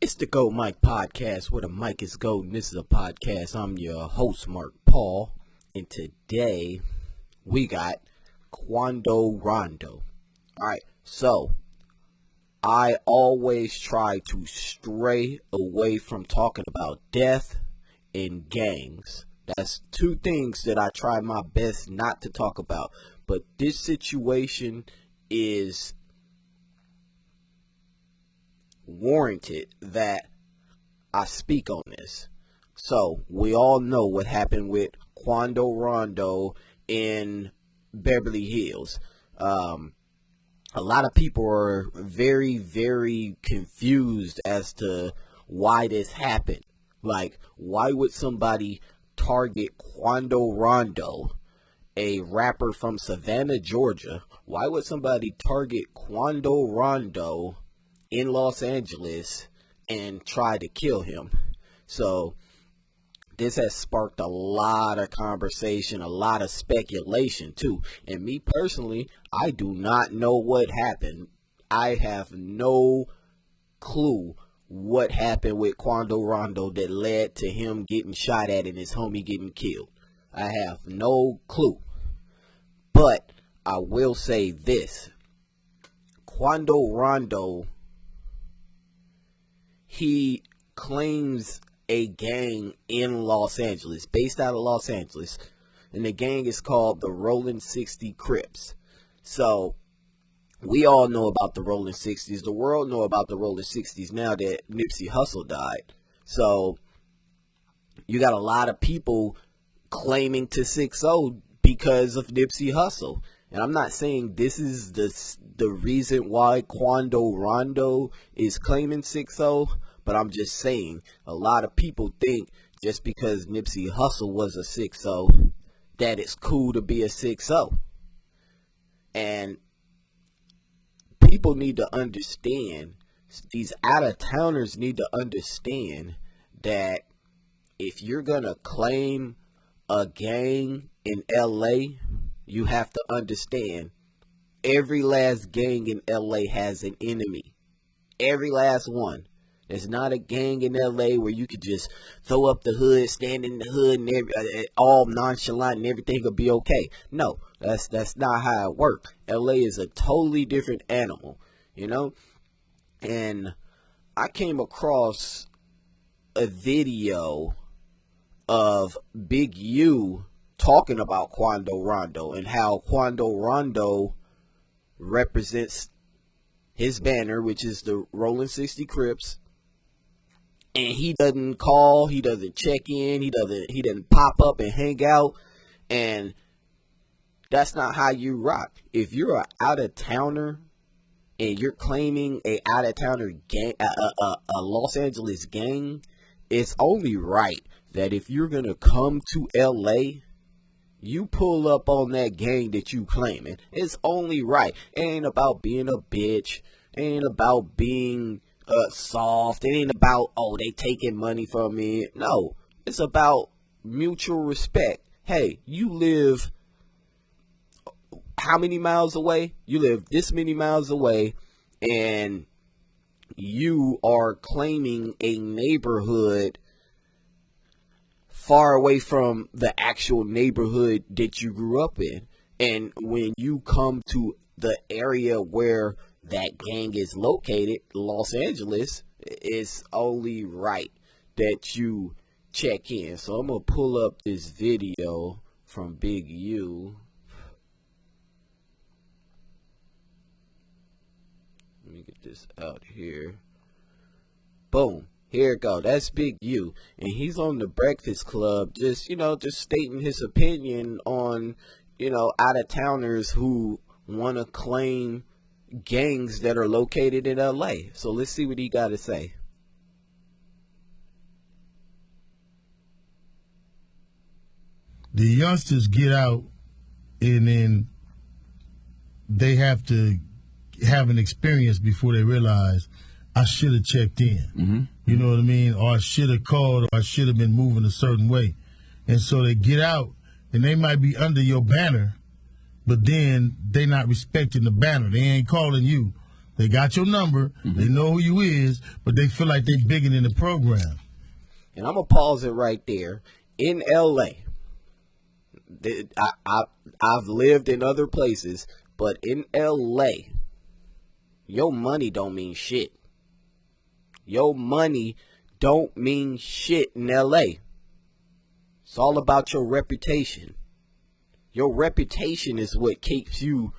It's the Go Mike podcast where the mic is gold and this is a podcast. I'm your host, Mark Paul, and today we got Quando Rondo. Alright, so I always try to stray away from talking about death and gangs. That's two things that I try my best not to talk about. But this situation is warranted that I speak on this. So we all know what happened with Quando Rondo in Beverly Hills. A lot of people are very, very confused as to why this happened. Like, why would somebody target Quando Rondo, a rapper from Savannah, Georgia? Why would somebody target Quando Rondo in Los Angeles and try to kill him? So this has sparked a lot of conversation, a lot of speculation too. And me personally, I do not know what happened. I have no clue what happened with Quando Rondo that led to him getting shot at and his homie getting killed. I have no clue. But I will say this. Quando Rondo, he claims a gang in Los Angeles, based out of Los Angeles, and the gang is called the Rollin 60 Crips. So we all know about the Rollin 60s. The world know about the Rollin 60s now that Nipsey Hussle died. So you got a lot of people claiming to 6-0 because of Nipsey Hussle. And I'm not saying this is the reason why Quando Rondo is claiming 6-0, but I'm just saying a lot of people think just because Nipsey Hussle was a 6-0 that it's cool to be a 6-0. And people need to understand, these out-of-towners need to understand that if you're going to claim a gang in LA, you have to understand every last gang in LA has an enemy. Every last one. There's not a gang in LA where you could just throw up the hood, stand in the hood, and all nonchalant and everything will be okay. No, that's not how it works. LA is a totally different animal, you know? And I came across a video of Big U talking about Quando Rondo and how Quando Rondo represents his banner, which is the Rollin 60 Crips. And he doesn't call, he doesn't check in, he doesn't pop up and hang out. And that's not how you rock. If you're an out-of-towner and you're claiming a out-of-towner gang, a Los Angeles gang, it's only right that if you're going to come to LA, you pull up on that gang that you claiming. It's only right. It ain't about being a bitch. It ain't about being soft. It ain't about, oh, they taking money from me. No, it's about mutual respect. Hey, you live how many miles away? You live this many miles away, and you are claiming a neighborhood far away from the actual neighborhood that you grew up in. And when you come to the area where that gang is located, Los Angeles, it's only right that you check in. So I'm going to pull up this video from Big U. Let me get this out here. Boom. Here it go. That's Big U. And he's on the Breakfast Club just stating his opinion on, out-of-towners who want to claim gangs that are located in LA. So let's see what he got to say. The youngsters get out and then they have to have an experience before they realize I should have checked in. Mm-hmm. You know what I mean? Or I should have called, or I should have been moving a certain way. And so they get out, and they might be under your banner, but then they not respecting the banner. They ain't calling you. They got your number. They know who you is, but they feel like they bigger than the program. And I'm going to pause it right there. In L.A., I've lived in other places, but in L.A., your money don't mean shit. Your money don't mean shit in L.A. It's all about your reputation. Your reputation is what keeps you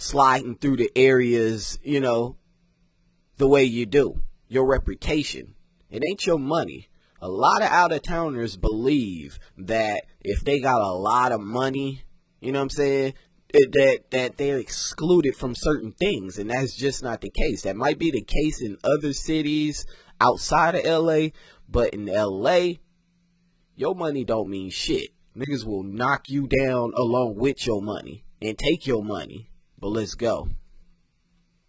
sliding through the areas, you know, the way you do. Your reputation. It ain't your money. A lot of out-of-towners believe that if they got a lot of money, you know what I'm saying, that they're excluded from certain things, and that's just not the case. That might be the case in other cities outside of LA, but in LA, your money don't mean shit. Niggas will knock you down along with your money and take your money. But let's go.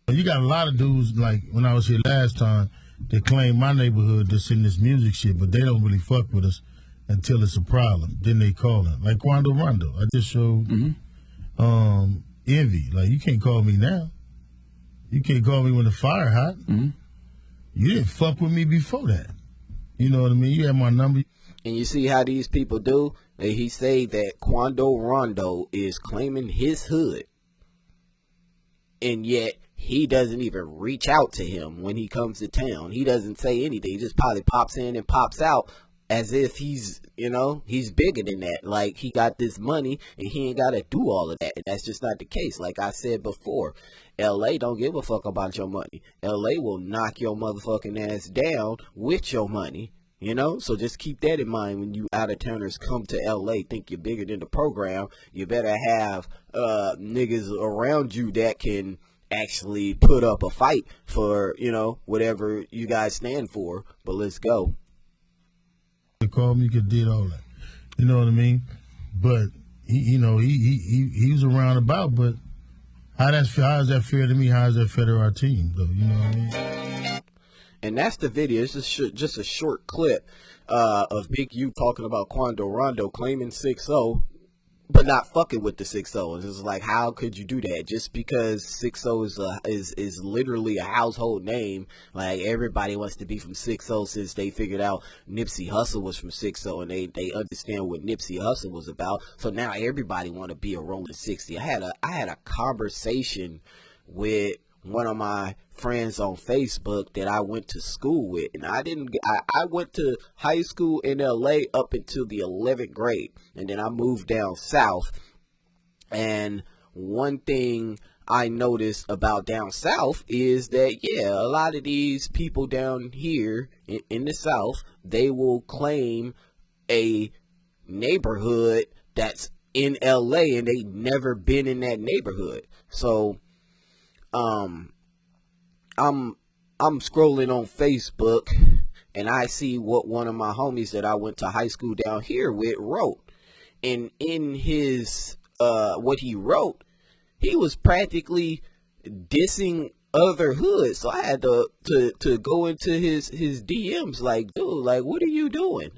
You got a lot of dudes, like when I was here last time, they claim my neighborhood that's in this music shit, but they don't really fuck with us until it's a problem. Then they call it. Like Quando Rondo. I just showed Envy. Like, you can't call me now. You can't call me when the fire hot. You didn't fuck with me before that. You know what I mean? You have my number. And you see how these people do? He say that Quando Rondo is claiming his hood. And yet, he doesn't even reach out to him when he comes to town. He doesn't say anything. He just probably pops in and pops out as if he's, you know, he's bigger than that. Like, he got this money and he ain't got to do all of that. And that's just not the case. Like I said before, LA don't give a fuck about your money. LA will knock your motherfucking ass down with your money. You know, so just keep that in mind when you out-of-towners come to L.A. think you're bigger than the program. You better have niggas around you that can actually put up a fight for, you know, whatever you guys stand for. But let's go. They called me, could did all that. You know what I mean? But he was around about. But how is that fair to me? How is that fair to our team, though? You know what I mean? And that's the video. It's just a short clip of Big U talking about Quando Rondo claiming 6-0, but not fucking with the 6-0. It's just like, how could you do that? Just because 6-0 is literally a household name. Like, everybody wants to be from 6-0 since they figured out Nipsey Hussle was from 6-0 and they understand what Nipsey Hussle was about. So now everybody want to be a Rollin 60. I had a conversation with one of my friends on Facebook that I went to school with, and I went to high school in LA up until the 11th grade, and then I moved down south. And one thing I noticed about down south is that, yeah, a lot of these people down here in the south, they will claim a neighborhood that's in LA and they never been in that neighborhood. So I'm scrolling on Facebook and I see what one of my homies that I went to high school down here with wrote. And in his what he wrote, he was practically dissing other hoods. So I had to go into his DMs like, dude, like, what are you doing?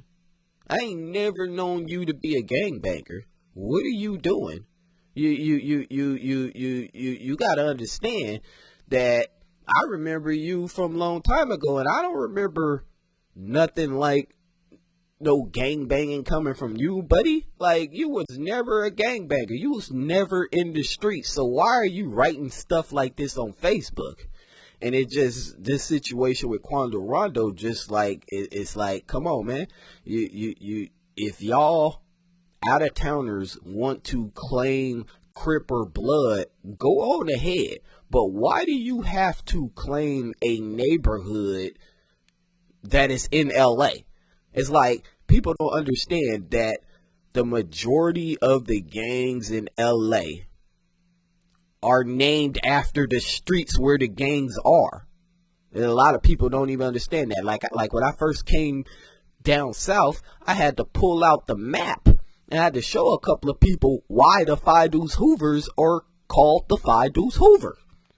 I ain't never known you to be a gangbanger. What are you doing? You gotta understand that I remember you from a long time ago, and I don't remember nothing like no gang banging coming from you, buddy. Like, you was never a gangbanger. You was never in the streets. So why are you writing stuff like this on Facebook? And it just, this situation with Quando Rondo, just like, it's like, come on, man. If y'all out-of-towners want to claim Crip or Blood, go on ahead. But why do you have to claim a neighborhood that is in LA? It's like, people don't understand that the majority of the gangs in LA are named after the streets where the gangs are. And a lot of people don't even understand that. Like when I first came down south, I had to pull out the map and I had to show a couple of people why the F Hoovers are called the F Hoover.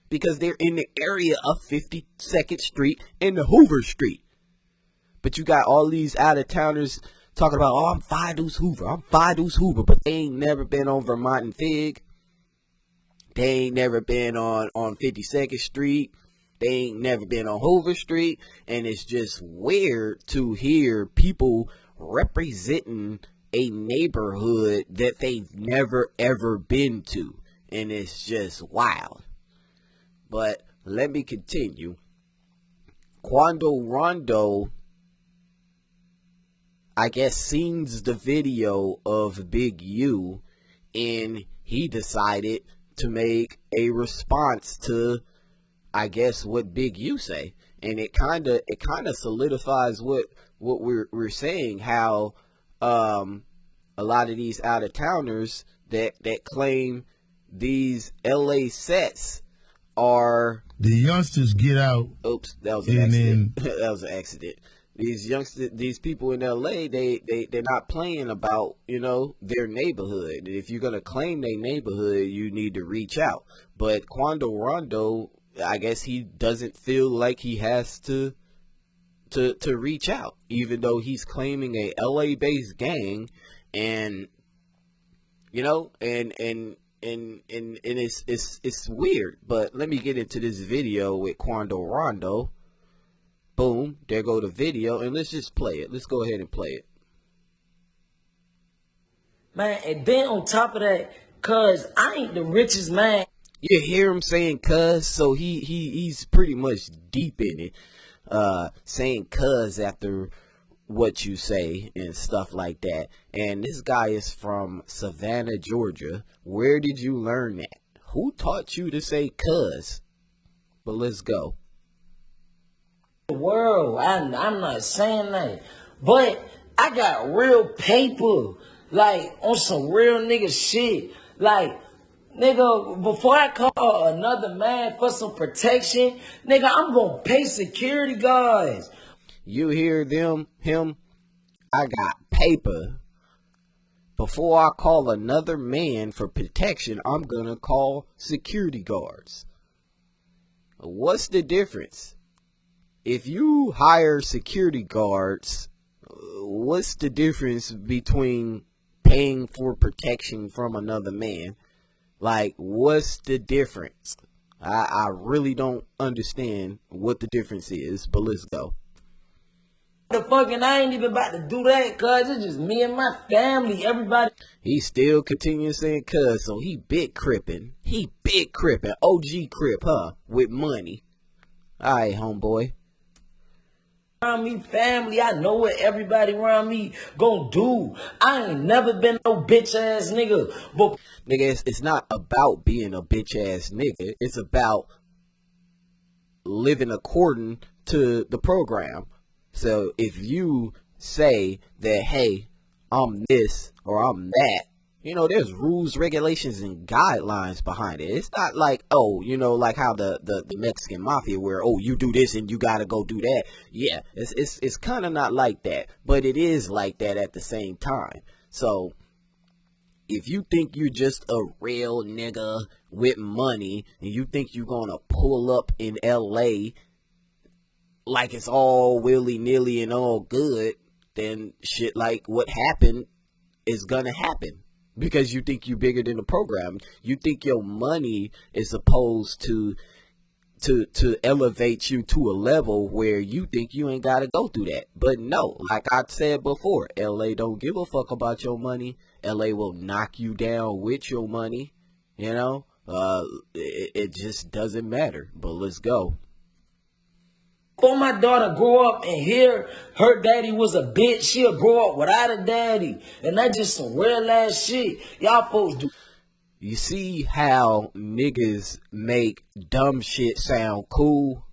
Because they're in the area of 52nd Street and the Hoover Street. But you got all these out-of-towners talking about, oh, I'm F Hoover, I'm F Hoover, but they ain't never been on Vermont and Fig. They ain't never been on 52nd Street. They ain't never been on Hoover Street. And it's just weird to hear people representing a neighborhood that they've never ever been to. And it's just wild. But let me continue. Quando Rondo, I guess, scenes the video of Big U, and he decided to make a response to, I guess, what Big U say. And it kind of solidifies what we're saying, how a lot of these out of towners that claim these LA sets are the youngsters get out. Oops, that was an accident. That was an accident. These youngsters, these people in LA, they're not playing about, you know, their neighborhood. If you're gonna claim their neighborhood, you need to reach out. But Quando Rondo, I guess he doesn't feel like he has to reach out, even though he's claiming a LA based gang, and you know, and it's weird. But let me get into this video with Quando Rondo. Boom, there go the video, and let's just play it. Let's go ahead and play it. Man, and then on top of that, cuz I ain't the richest man. You hear him saying cuz, so he's pretty much deep in it, saying cuz after what you say and stuff like that. And this guy is from Savannah, Georgia. Where did you learn that? Who taught you to say cuz? But let's go. The world, I'm not saying that, but I got real paper, like on some real nigga shit. Like, nigga, before I call another man for some protection, nigga, I'm gonna pay security guards. You hear him? I got paper. Before I call another man for protection, I'm gonna call security guards. What's the difference? If you hire security guards, what's the difference between paying for protection from another man? Like, what's the difference? I really don't understand what the difference is, but let's go. The fucking, I ain't even about to do that, cuz it's just me and my family, everybody. He still continues saying cuz, so he big crippin'. He big crippin', OG crip, huh? With money. Alright, homeboy. Around me, family, I know what everybody around me gonna do. I ain't never been no bitch ass nigga. But nigga, it's not about being a bitch ass nigga. It's about living according to the program. So if you say that, hey, I'm this or I'm that, you know, there's rules, regulations, and guidelines behind it. It's not like, oh, you know, like how the Mexican mafia where, oh, you do this and you gotta go do that. Yeah, it's kind of not like that, but it is like that at the same time. So if you think you're just a real nigga with money and you think you're gonna pull up in LA like it's all willy-nilly and all good, then shit like what happened is gonna happen. Because you think you're bigger than the program. You think your money is supposed to elevate you to a level where you think you ain't got to go through that. But no, like I said before, LA don't give a fuck about your money. LA will knock you down with your money. You know, it just doesn't matter. But let's go. before my daughter grow up and hear her daddy was a bitch, she'll grow up without a daddy. And that's just some real ass shit. Y'all folks do. You see how niggas make dumb shit sound cool?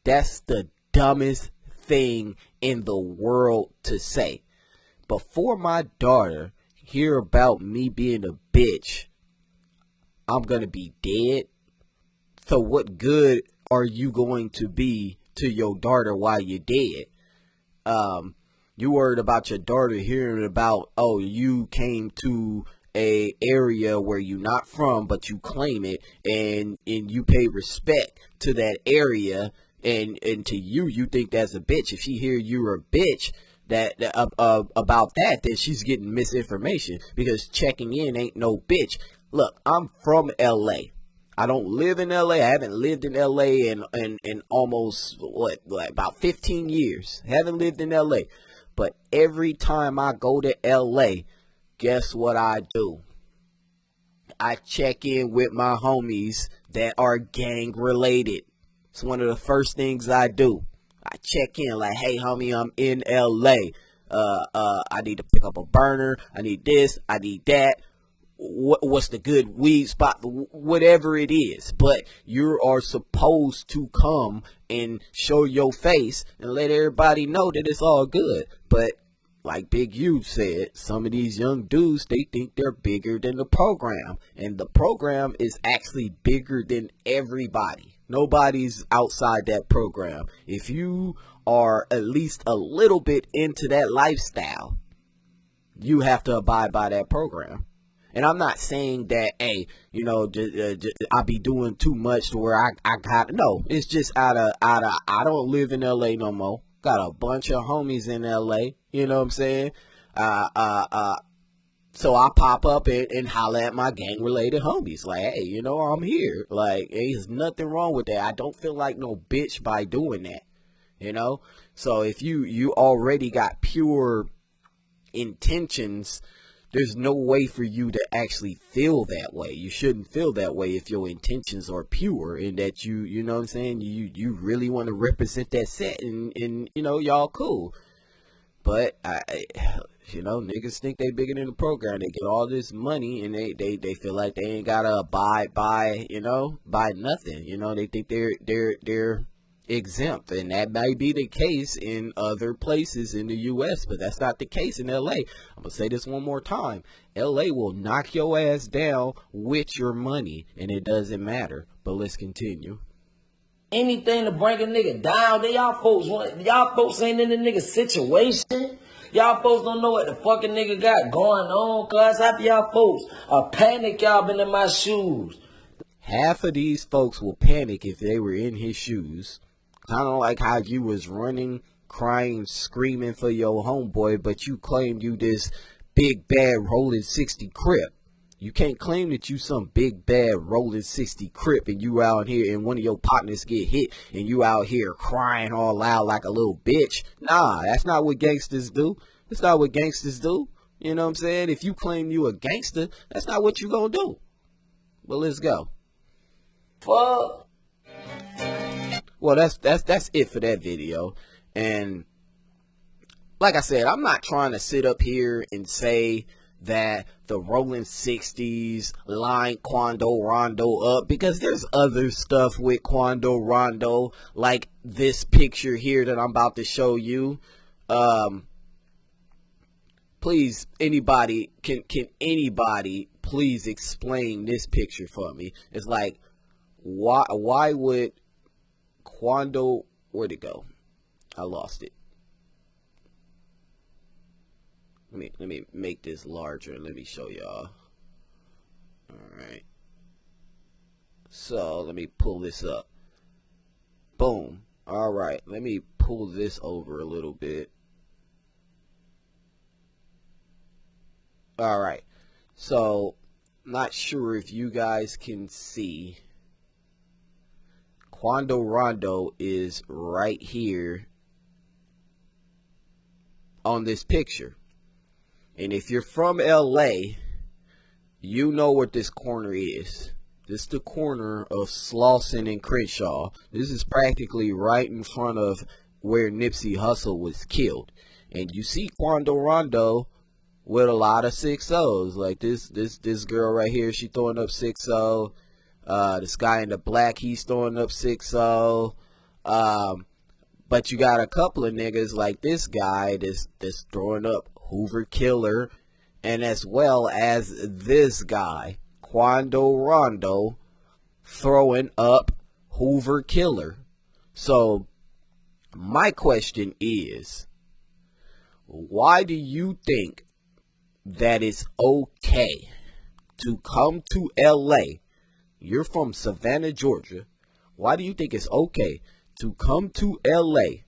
That's the dumbest thing in the world to say. Before my daughter hear about me being a bitch, I'm gonna be dead. So what good are you going to be to your daughter while you're dead? You worried about your daughter hearing about, oh, you came to a area where you're not from, but you claim it, and you pay respect to that area, and to you think that's a bitch. If she hear you're a bitch about that, then she's getting misinformation, because checking in ain't no bitch. Look, I'm from LA. I don't live in LA. I haven't lived in LA in almost like about 15 years. Haven't lived in LA. But every time I go to LA, guess what I do? I check in with my homies that are gang related. It's one of the first things I do. I check in like, hey homie, I'm in LA. I need to pick up a burner. I need this. I need that. What's the good weed spot? Whatever it is. But you are supposed to come and show your face and let everybody know that it's all good. But like Big U said, some of these young dudes, they think they're bigger than the program. And the program is actually bigger than everybody. Nobody's outside that program. If you are at least a little bit into that lifestyle, you have to abide by that program. And I'm not saying that, hey, you know, I be doing too much to where I got, no, it's just out of, I don't live in LA no more. Got a bunch of homies in LA, you know what I'm saying? So I pop up and holler at my gang related homies. Like, hey, you know, I'm here. Like, there's nothing wrong with that. I don't feel like no bitch by doing that, you know? So if you already got pure intentions, there's no way for you to actually feel that way. You shouldn't feel that way if your intentions are pure and that you know what I'm saying? You really want to represent that set and you know, y'all cool. But you know, niggas think they bigger than the program. They get all this money and they feel like they ain't gotta abide by, you know, by nothing. You know, they think they're exempt, and that may be the case in other places in the U.S., but that's not the case in L.A. I'm gonna say this one more time. L.A. will knock your ass down with your money, and it doesn't matter. But let's continue. Anything to bring a nigga down. Y'all folks ain't in the nigga situation. Y'all folks don't know what the fucking nigga got going on, cuz half y'all folks are panic. Y'all been in my shoes. Half of these folks will panic if they were in his shoes. Kind of like how you was running, crying, screaming for your homeboy, but you claimed you this big bad rolling 60 Crip. You can't claim that you some big bad rolling 60 Crip and you out here and one of your partners get hit and you out here crying all loud like a little bitch. Nah, that's not what gangsters do. That's not what gangsters do. You know what I'm saying? If you claim you a gangster, that's not what you gonna do. But let's go. Fuck. Well, that's it for that video. And like I said, I'm not trying to sit up here and say that the Rolling 60s line Quando Rondo up, because there's other stuff with Quando Rondo, like this picture here that I'm about to show you. Please, anybody, can anybody please explain this picture for me? It's like, why would Quando, where'd it go? I lost it. Let me make this larger and let me show y'all. Alright. So let me pull this up. Boom. Alright, let me pull this over a little bit. Alright. So, not sure if you guys can see. Quando Rondo is right here on this picture. And if you're from LA, you know what this corner is. This is the corner of Slauson and Crenshaw. This is practically right in front of where Nipsey Hussle was killed. And you see Quando Rondo with a lot of 6-0s. Like this girl right here, she throwing up 6-0. This guy in the black, he's throwing up 6-0. But you got a couple of niggas like this guy that's throwing up Hoover Killer, and as well as this guy, Quando Rondo, throwing up Hoover Killer. So my question is, why do you think that it's okay to come to LA? You're from Savannah, Georgia. Why do you think it's okay to come to LA,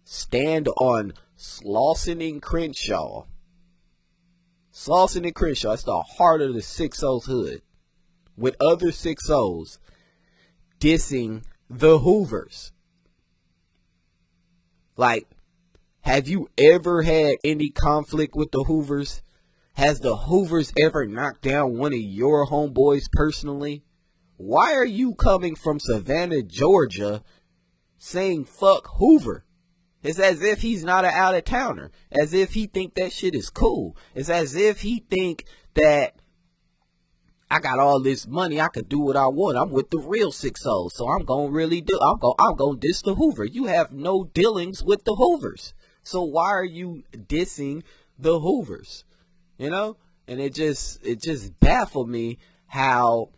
stand on Slauson and Crenshaw? Slauson and Crenshaw, it's the heart of the 6-0's hood. with other 6-0s dissing the Hoovers. Like, have you ever had any conflict with the Hoovers? Has the Hoovers ever knocked down one of your homeboys personally? Why are you coming from Savannah, Georgia, saying fuck Hoover? It's as if he's not an out-of-towner. As if he think that shit is cool. It's as if he think that I got all this money, I could do what I want. I'm with the real 6-0, so I'm gonna diss the Hoover. You have no dealings with the Hoovers. So why are you dissing the Hoovers? You know? And it just baffled me how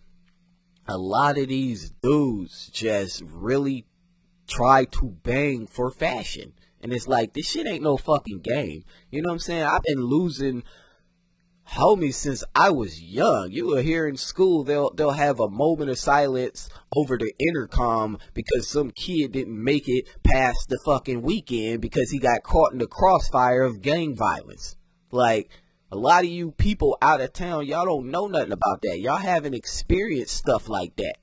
a lot of these dudes just really try to bang for fashion. And it's like, this shit ain't no fucking game. You know what I'm saying? I've been losing homies since I was young. You will hear in school, they'll have a moment of silence over the intercom because some kid didn't make it past the fucking weekend because he got caught in the crossfire of gang violence. Like, a lot of you people out of town, y'all don't know nothing about that. Y'all haven't experienced stuff like that.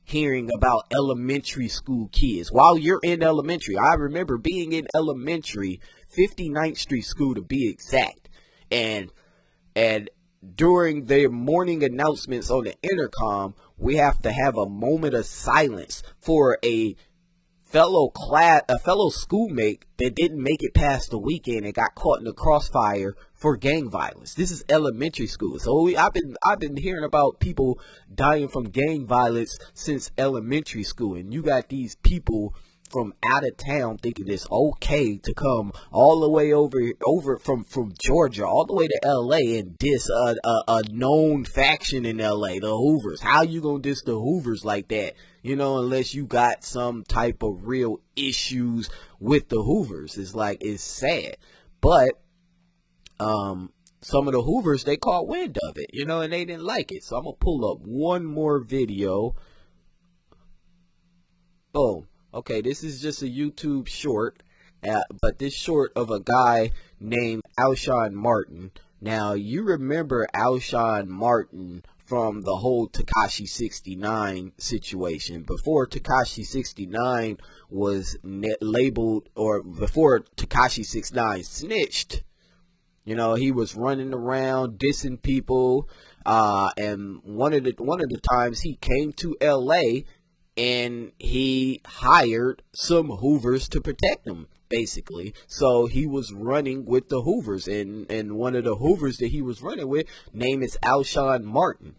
Hearing about elementary school kids while you're in elementary. I remember being in elementary, 59th Street School to be exact. And during their morning announcements on the intercom, we have to have a moment of silence for a fellow schoolmate that didn't make it past the weekend and got caught in the crossfire for gang violence. This is elementary school. So I've been hearing about people dying from gang violence since elementary school, and you got these people from out of town thinking it's okay to come all the way over from Georgia all the way to LA and diss a known faction in LA, the Hoovers. How you gonna diss the Hoovers like that? You know, unless you got some type of real issues with the Hoovers. It's like, it's sad. But some of the Hoovers, they caught wind of it, you know, and they didn't like it. So I'm gonna pull up one more video. Boom. Okay, this is just a YouTube short, but this short of a guy named Alshon Martin. Now, you remember Alshon Martin from the whole Tekashi 69 situation. Before Tekashi 69 was labeled, or before Tekashi 69 snitched, you know, he was running around dissing people, and one of the times he came to LA and he hired some Hoovers to protect him, basically. So he was running with the Hoovers, and one of the Hoovers that he was running with, name is Alshon Martin.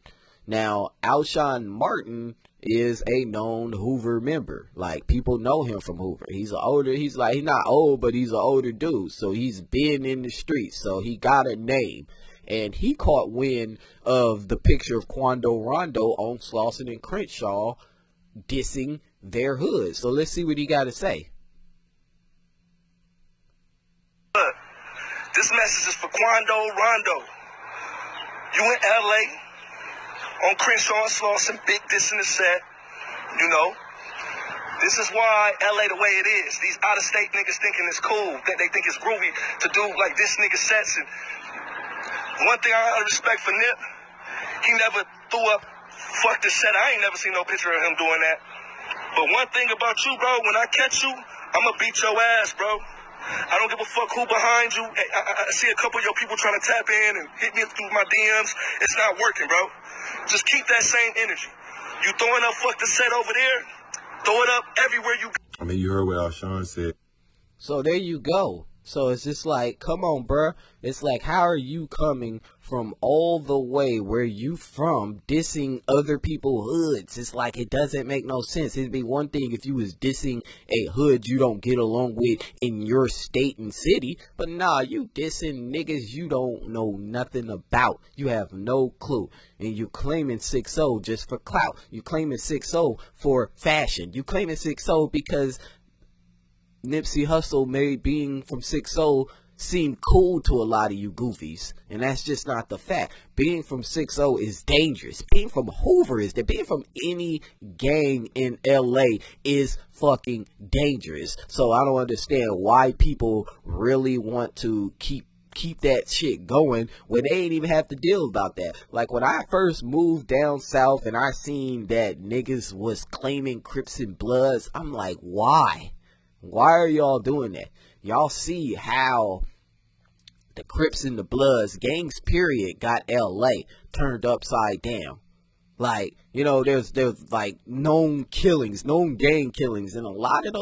Now, Alshon Martin is a known Hoover member. Like, people know him from Hoover. He's not old, but he's an older dude. So he's been in the streets. So he got a name. And he caught wind of the picture of Quando Rondo on Slauson and Crenshaw dissing their hood. So let's see what he got to say. Look, this message is for Quando Rondo. You in LA on Crenshaw and Slauson, big dissing the set. You know, this is why LA the way it is. These out-of-state niggas thinking it's cool, that they think it's groovy to do like this nigga sets. And one thing I respect for Nip, he never threw up fuck the set. I ain't never seen no picture of him doing that. But one thing about you, bro, when I catch you, I'ma beat your ass, bro. I don't give a fuck who behind you. I see a couple of your people trying to tap in and hit me through my DMs. It's not working, bro. Just keep that same energy. You throwing up fuck the set over there, throw it up everywhere you go. I mean, you heard what Alshon said. So there you go. So it's just like, come on, bruh. It's like, how are you coming from all the way where you from dissing other people's hoods? It's like, it doesn't make no sense. It'd be one thing if you was dissing a hood you don't get along with in your state and city. But nah, you dissing niggas you don't know nothing about. You have no clue. And you claiming 6-0 just for clout. You claiming 6-0 for fashion. You claiming 6-0 because Nipsey Hussle made being from 6-0 seem cool to a lot of you goofies, and that's just not the fact. Being from 6-0 is dangerous. Being from Hoover is that. Being from any gang in LA is fucking dangerous. So I don't understand why people really want to keep keep that shit going when they ain't even have to deal about that. Like when I first moved down south and I seen that niggas was claiming Crips and Bloods, I'm like, why? Why are y'all doing that? Y'all see how the Crips and the Bloods, gangs period, got LA turned upside down. Like, you know, there's like known killings, known gang killings, and a lot of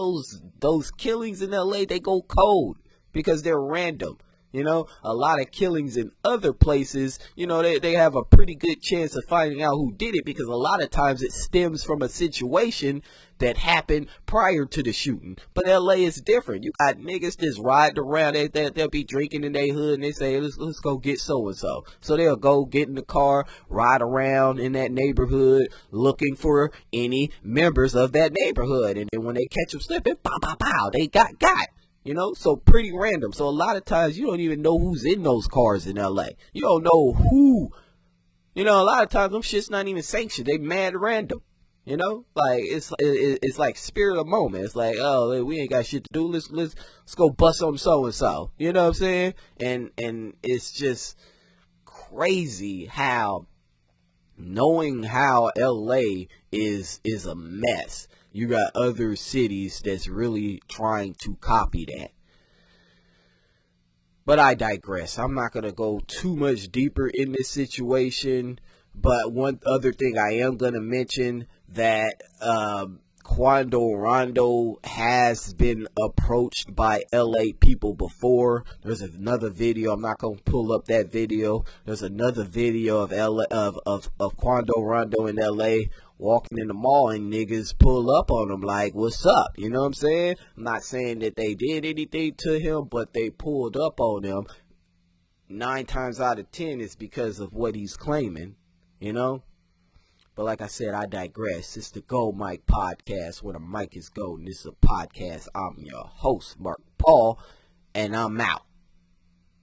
those killings in LA, they go cold because they're random. You know, a lot of killings in other places, you know, they have a pretty good chance of finding out who did it, because a lot of times it stems from a situation that happened prior to the shooting. But LA is different. You got niggas just riding around, they'll be drinking in their hood and they say, let's go get so-and-so. So they'll go get in the car, ride around in that neighborhood looking for any members of that neighborhood. And then when they catch them slipping, pow, pow, pow, they got. You know, so pretty random. So a lot of times you don't even know who's in those cars in LA. You don't know who. You know, a lot of times them shit's not even sanctioned. They mad random. You know, like it's like spirit of moment. It's like, oh, we ain't got shit to do. Let's go bust on so and so. You know what I'm saying? And it's just crazy how, knowing how LA is a mess, you got other cities that's really trying to copy that. But I digress. I'm not going to go too much deeper in this situation. But one other thing I am going to mention, that Quando Rondo has been approached by LA people before. There's another video. I'm not going to pull up that video. There's another video of of Quando Rondo in LA walking in the mall, and niggas pull up on him like, what's up? You know what I'm saying? I'm not saying that they did anything to him, but they pulled up on him. 9 times out of 10 is because of what he's claiming, you know? But like I said, I digress. It's the Gold Mic Podcast, where the mic is gold, and this is a podcast. I'm your host, Mark Paul, and I'm out.